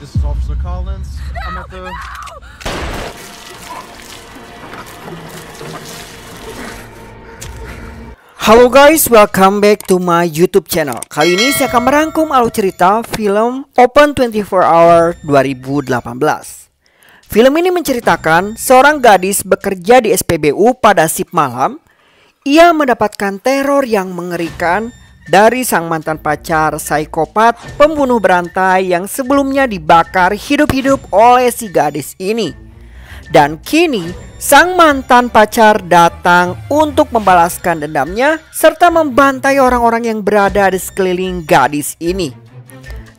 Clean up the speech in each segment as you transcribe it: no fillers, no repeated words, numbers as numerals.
This is Officer Collins. I'm at the... Halo guys, welcome back to my YouTube channel. Kali ini saya akan merangkum alur cerita film Open 24 Hour 2018. Film ini menceritakan seorang gadis bekerja di SPBU pada shift malam. Ia mendapatkan teror yang mengerikan dari sang mantan pacar psikopat pembunuh berantai yang sebelumnya dibakar hidup-hidup oleh si gadis ini. Dan kini sang mantan pacar datang untuk membalaskan dendamnya serta membantai orang-orang yang berada di sekeliling gadis ini.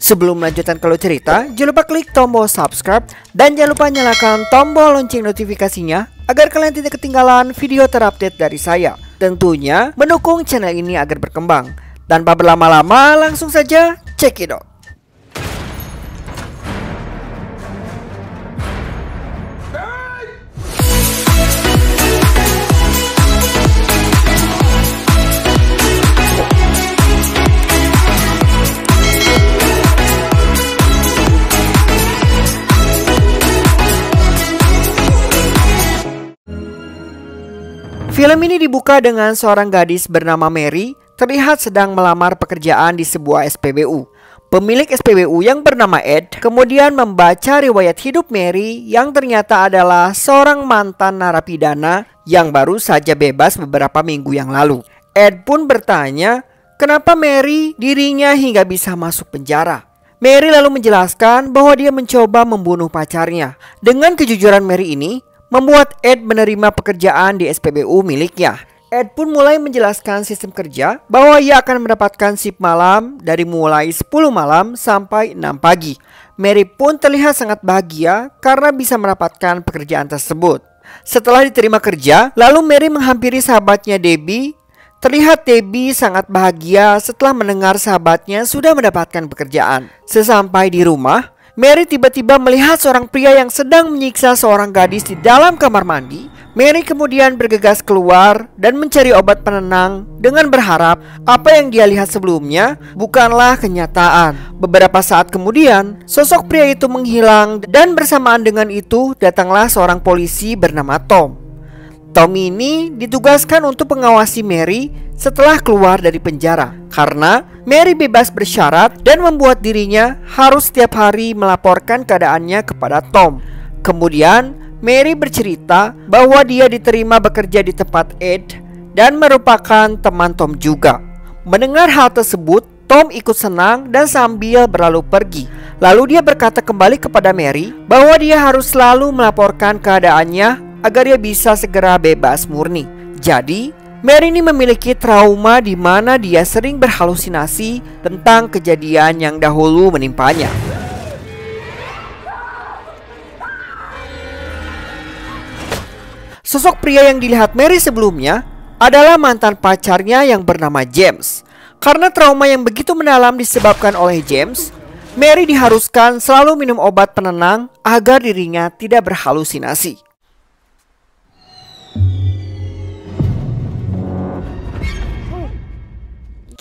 Sebelum melanjutkan ke alur cerita, jangan lupa klik tombol subscribe dan jangan lupa nyalakan tombol lonceng notifikasinya agar kalian tidak ketinggalan video terupdate dari saya. Tentunya mendukung channel ini agar berkembang. Tanpa berlama-lama, langsung saja check it out. Film ini dibuka dengan seorang gadis bernama Mary terlihat sedang melamar pekerjaan di sebuah SPBU. Pemilik SPBU yang bernama Ed kemudian membaca riwayat hidup Mary yang ternyata adalah seorang mantan narapidana yang baru saja bebas beberapa minggu yang lalu. Ed pun bertanya kenapa Mary dirinya hingga bisa masuk penjara. Mary lalu menjelaskan bahwa dia mencoba membunuh pacarnya. Dengan kejujuran Mary ini membuat Ed menerima pekerjaan di SPBU miliknya. Ed pun mulai menjelaskan sistem kerja bahwa ia akan mendapatkan shift malam dari mulai 10 malam sampai 6 pagi. Mary pun terlihat sangat bahagia karena bisa mendapatkan pekerjaan tersebut. Setelah diterima kerja, lalu Mary menghampiri sahabatnya Debbie. Terlihat Debbie sangat bahagia setelah mendengar sahabatnya sudah mendapatkan pekerjaan. Sesampai di rumah, Mary tiba-tiba melihat seorang pria yang sedang menyiksa seorang gadis di dalam kamar mandi. Mary kemudian bergegas keluar dan mencari obat penenang dengan berharap apa yang dia lihat sebelumnya bukanlah kenyataan. Beberapa saat kemudian, sosok pria itu menghilang dan bersamaan dengan itu datanglah seorang polisi bernama Tom. Tom ini ditugaskan untuk mengawasi Mary setelah keluar dari penjara karena Mary bebas bersyarat dan membuat dirinya harus setiap hari melaporkan keadaannya kepada Tom. Kemudian Mary bercerita bahwa dia diterima bekerja di tempat Ed dan merupakan teman Tom juga. Mendengar hal tersebut, Tom ikut senang dan sambil berlalu pergi. Lalu dia berkata kembali kepada Mary bahwa dia harus selalu melaporkan keadaannya agar dia bisa segera bebas murni. Jadi, Mary ini memiliki trauma di mana dia sering berhalusinasi tentang kejadian yang dahulu menimpanya. Sosok pria yang dilihat Mary sebelumnya adalah mantan pacarnya yang bernama James. Karena trauma yang begitu mendalam disebabkan oleh James, Mary diharuskan selalu minum obat penenang agar dirinya tidak berhalusinasi.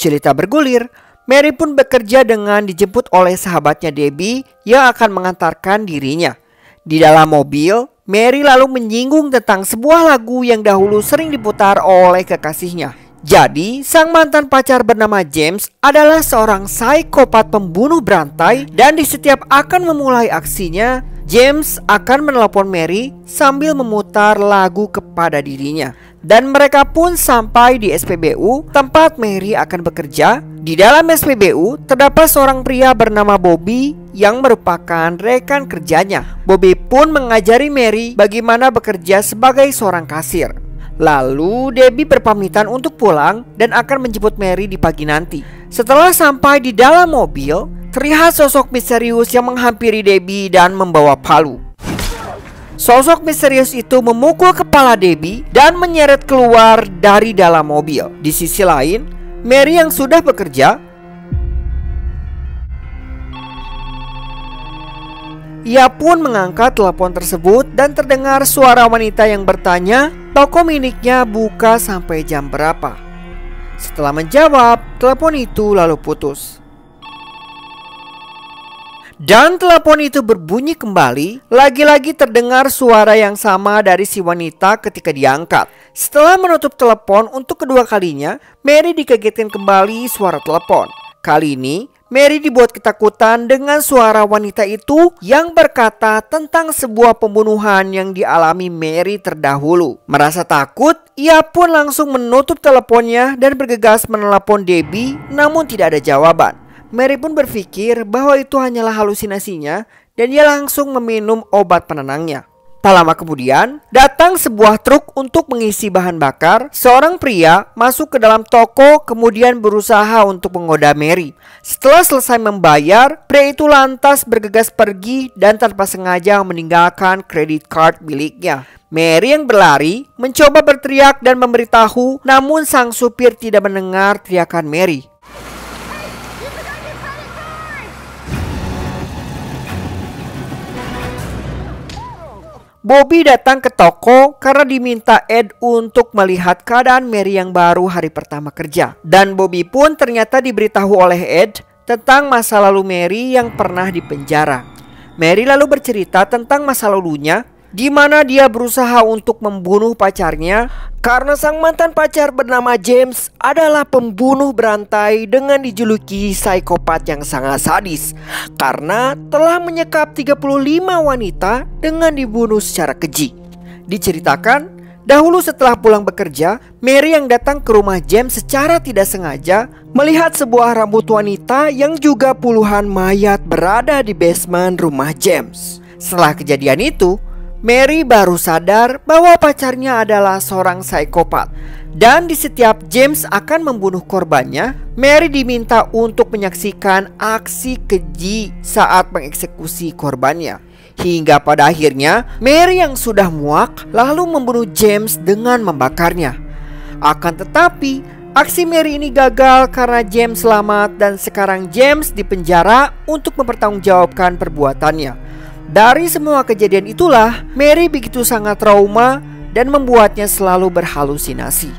Cerita bergulir, Mary pun bekerja dengan dijemput oleh sahabatnya Debbie yang akan mengantarkan dirinya. Di dalam mobil, Mary lalu menyinggung tentang sebuah lagu yang dahulu sering diputar oleh kekasihnya. Jadi, sang mantan pacar bernama James adalah seorang psikopat pembunuh berantai dan di setiap akan memulai aksinya, James akan menelpon Mary sambil memutar lagu kepada dirinya. Dan mereka pun sampai di SPBU tempat Mary akan bekerja. Di dalam SPBU terdapat seorang pria bernama Bobby yang merupakan rekan kerjanya. Bobby pun mengajari Mary bagaimana bekerja sebagai seorang kasir. Lalu Debbie berpamitan untuk pulang dan akan menjemput Mary di pagi nanti. Setelah sampai di dalam mobil, terlihat sosok misterius yang menghampiri Debbie dan membawa palu. Sosok misterius itu memukul kepala Debbie dan menyeret keluar dari dalam mobil. Di sisi lain, Mary yang sudah bekerja, ia pun mengangkat telepon tersebut dan terdengar suara wanita yang bertanya toko miliknya buka sampai jam berapa. Setelah menjawab, telepon itu lalu putus. Dan telepon itu berbunyi kembali. Lagi-lagi terdengar suara yang sama dari si wanita ketika diangkat. Setelah menutup telepon untuk kedua kalinya, Mary dikagetkan kembali suara telepon. Kali ini Mary dibuat ketakutan dengan suara wanita itu yang berkata tentang sebuah pembunuhan yang dialami Mary terdahulu. Merasa takut, ia pun langsung menutup teleponnya dan bergegas menelepon Debbie, namun tidak ada jawaban. Mary pun berpikir bahwa itu hanyalah halusinasinya dan dia langsung meminum obat penenangnya. Tak lama kemudian, datang sebuah truk untuk mengisi bahan bakar. Seorang pria masuk ke dalam toko kemudian berusaha untuk menggoda Mary. Setelah selesai membayar, pria itu lantas bergegas pergi dan tanpa sengaja meninggalkan kredit card miliknya. Mary yang berlari mencoba berteriak dan memberitahu, namun sang supir tidak mendengar teriakan Mary. Bobby datang ke toko karena diminta Ed untuk melihat keadaan Mary yang baru hari pertama kerja. Dan Bobby pun ternyata diberitahu oleh Ed tentang masa lalu Mary yang pernah dipenjara. Mary lalu bercerita tentang masa lalunya, di mana dia berusaha untuk membunuh pacarnya karena sang mantan pacar bernama James adalah pembunuh berantai dengan dijuluki psikopat yang sangat sadis karena telah menyekap 35 wanita dengan dibunuh secara keji. Diceritakan, dahulu setelah pulang bekerja, Mary yang datang ke rumah James secara tidak sengaja melihat sebuah rambut wanita yang juga puluhan mayat berada di basement rumah James. Setelah kejadian itu, Mary baru sadar bahwa pacarnya adalah seorang psikopat. Dan di setiap James akan membunuh korbannya, Mary diminta untuk menyaksikan aksi keji saat mengeksekusi korbannya. Hingga pada akhirnya Mary yang sudah muak lalu membunuh James dengan membakarnya. Akan tetapi aksi Mary ini gagal karena James selamat dan sekarang James dipenjara untuk mempertanggungjawabkan perbuatannya. Dari semua kejadian itulah, Mary begitu sangat trauma dan membuatnya selalu berhalusinasi.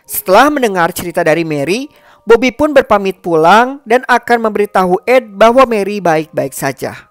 Setelah mendengar cerita dari Mary, Bobby pun berpamit pulang dan akan memberitahu Ed bahwa Mary baik-baik saja.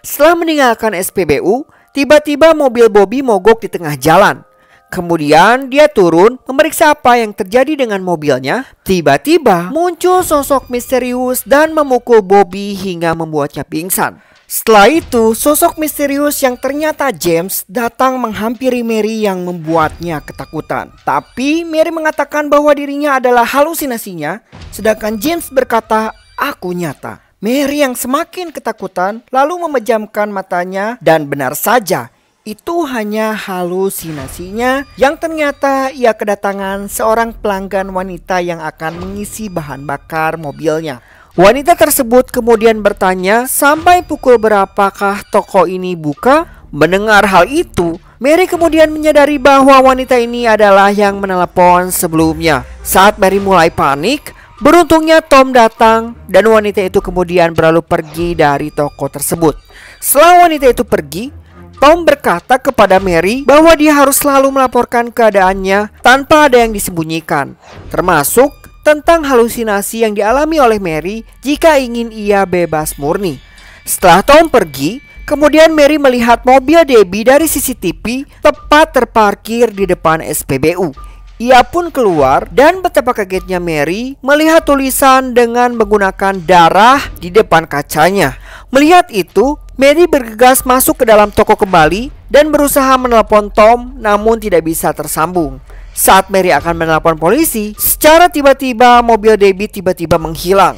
Setelah meninggalkan SPBU, tiba-tiba mobil Bobby mogok di tengah jalan. Kemudian dia turun memeriksa apa yang terjadi dengan mobilnya. Tiba-tiba muncul sosok misterius dan memukul Bobby hingga membuatnya pingsan. Setelah itu, sosok misterius yang ternyata James datang menghampiri Mary yang membuatnya ketakutan. Tapi Mary mengatakan bahwa dirinya adalah halusinasinya, sedangkan James berkata, "Aku nyata." Mary yang semakin ketakutan lalu memejamkan matanya dan benar saja itu hanya halusinasinya yang ternyata ia kedatangan seorang pelanggan wanita yang akan mengisi bahan bakar mobilnya. Wanita tersebut kemudian bertanya sampai pukul berapakah toko ini buka. Mendengar hal itu, Mary kemudian menyadari bahwa wanita ini adalah yang menelepon sebelumnya. Saat Mary mulai panik, beruntungnya Tom datang dan wanita itu kemudian berlalu pergi dari toko tersebut. Setelah wanita itu pergi, Tom berkata kepada Mary bahwa dia harus selalu melaporkan keadaannya tanpa ada yang disembunyikan, termasuk tentang halusinasi yang dialami oleh Mary jika ingin ia bebas murni. Setelah Tom pergi, kemudian Mary melihat mobil Debbie dari CCTV tepat terparkir di depan SPBU. Ia pun keluar dan betapa kagetnya Mary melihat tulisan dengan menggunakan darah di depan kacanya. Melihat itu, Mary bergegas masuk ke dalam toko kembali dan berusaha menelpon Tom, namun tidak bisa tersambung. Saat Mary akan menelpon polisi, secara tiba-tiba mobil Debbie tiba-tiba menghilang.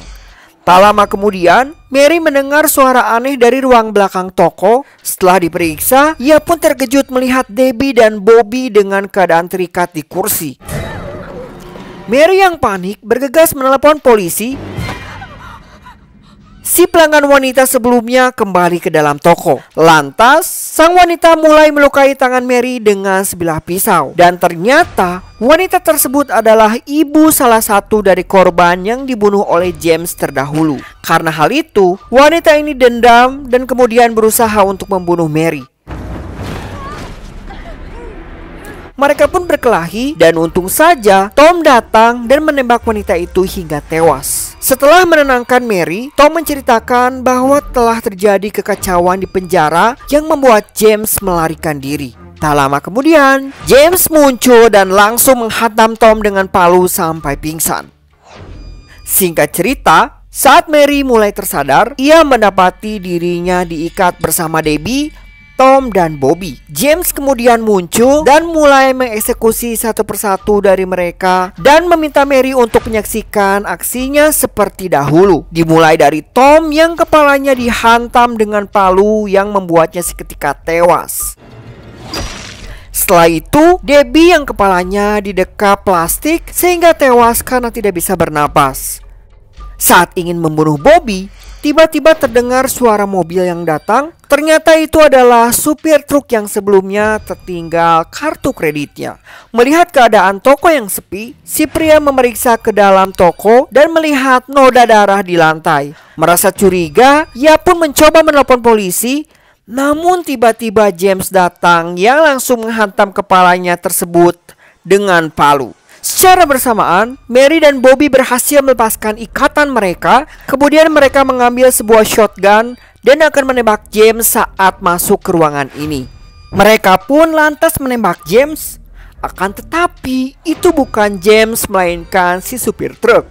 Tak lama kemudian, Mary mendengar suara aneh dari ruang belakang toko. Setelah diperiksa, ia pun terkejut melihat Debbie dan Bobby dengan keadaan terikat di kursi. Mary yang panik bergegas menelepon polisi. Si pelanggan wanita sebelumnya kembali ke dalam toko. Lantas, sang wanita mulai melukai tangan Mary dengan sebilah pisau. Dan ternyata wanita tersebut adalah ibu salah satu dari korban yang dibunuh oleh James terdahulu. Karena hal itu, wanita ini dendam dan kemudian berusaha untuk membunuh Mary. Mereka pun berkelahi dan untung saja Tom datang dan menembak wanita itu hingga tewas. Setelah menenangkan Mary, Tom menceritakan bahwa telah terjadi kekacauan di penjara yang membuat James melarikan diri. Tak lama kemudian, James muncul dan langsung menghantam Tom dengan palu sampai pingsan. Singkat cerita, saat Mary mulai tersadar, ia mendapati dirinya diikat bersama Debbie, Tom, dan Bobby. James kemudian muncul dan mulai mengeksekusi satu persatu dari mereka dan meminta Mary untuk menyaksikan aksinya seperti dahulu. Dimulai dari Tom yang kepalanya dihantam dengan palu yang membuatnya seketika tewas. Setelah itu, Debbie yang kepalanya didekap plastik sehingga tewas karena tidak bisa bernapas. Saat ingin membunuh Bobby, tiba-tiba terdengar suara mobil yang datang. Ternyata itu adalah supir truk yang sebelumnya tertinggal kartu kreditnya. Melihat keadaan toko yang sepi, si pria memeriksa ke dalam toko dan melihat noda darah di lantai. Merasa curiga, ia pun mencoba menelpon polisi. Namun tiba-tiba James datang yang langsung menghantam kepalanya tersebut dengan palu. Secara bersamaan, Mary dan Bobby berhasil melepaskan ikatan mereka. Kemudian mereka mengambil sebuah shotgun dan akan menembak James saat masuk ke ruangan ini. Mereka pun lantas menembak James. Akan tetapi itu bukan James melainkan si supir truk.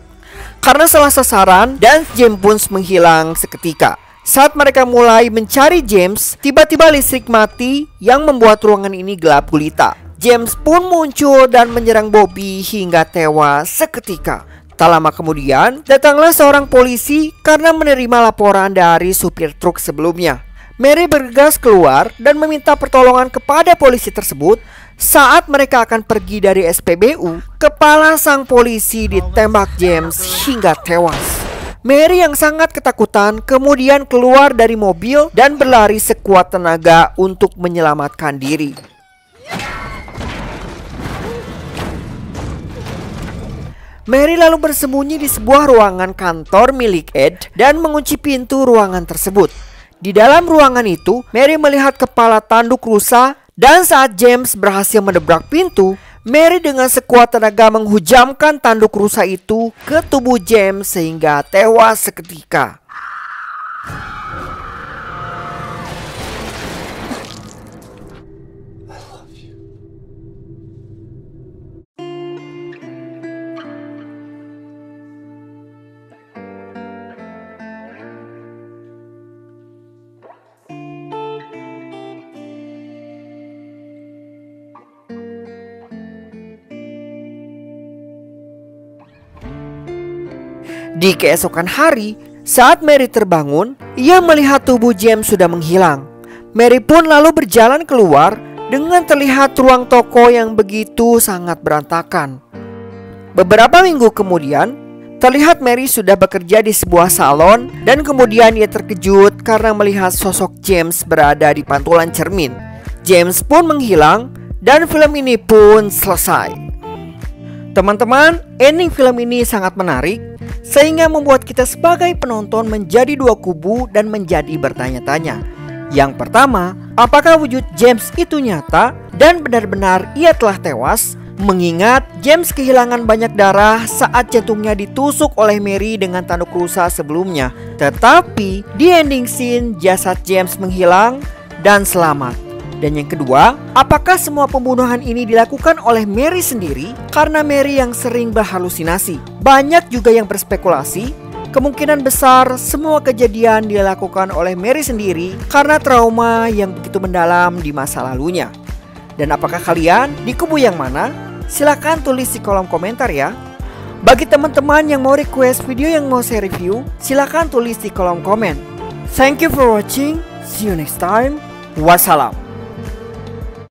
Karena salah sasaran dan James pun menghilang seketika. Saat mereka mulai mencari James, tiba-tiba listrik mati yang membuat ruangan ini gelap gulita. James pun muncul dan menyerang Bobby hingga tewas seketika. Tak lama kemudian, datanglah seorang polisi karena menerima laporan dari supir truk sebelumnya. Mary bergegas keluar dan meminta pertolongan kepada polisi tersebut. Saat mereka akan pergi dari SPBU, kepala sang polisi ditembak James hingga tewas. Mary yang sangat ketakutan kemudian keluar dari mobil dan berlari sekuat tenaga untuk menyelamatkan diri. Mary lalu bersembunyi di sebuah ruangan kantor milik Ed dan mengunci pintu ruangan tersebut. Di dalam ruangan itu, Mary melihat kepala tanduk rusa dan saat James berhasil mendobrak pintu, Mary dengan sekuat tenaga menghujamkan tanduk rusa itu ke tubuh James sehingga tewas seketika. Di keesokan hari, saat Mary terbangun, ia melihat tubuh James sudah menghilang. Mary pun lalu berjalan keluar dengan terlihat ruang toko yang begitu sangat berantakan. Beberapa minggu kemudian, terlihat Mary sudah bekerja di sebuah salon dan kemudian ia terkejut karena melihat sosok James berada di pantulan cermin. James pun menghilang dan film ini pun selesai. Teman-teman, ending film ini sangat menarik sehingga membuat kita sebagai penonton menjadi dua kubu dan menjadi bertanya-tanya. Yang pertama, apakah wujud James itu nyata dan benar-benar ia telah tewas? Mengingat James kehilangan banyak darah saat jantungnya ditusuk oleh Mary dengan tanduk rusa sebelumnya. Tetapi di ending scene jasad James menghilang dan selamat. Dan yang kedua, apakah semua pembunuhan ini dilakukan oleh Mary sendiri karena Mary yang sering berhalusinasi? Banyak juga yang berspekulasi, kemungkinan besar semua kejadian dilakukan oleh Mary sendiri karena trauma yang begitu mendalam di masa lalunya. Dan apakah kalian di kubu yang mana? Silahkan tulis di kolom komentar ya. Bagi teman-teman yang mau request video yang mau saya review, silahkan tulis di kolom komen. Thank you for watching. See you next time. Wassalam.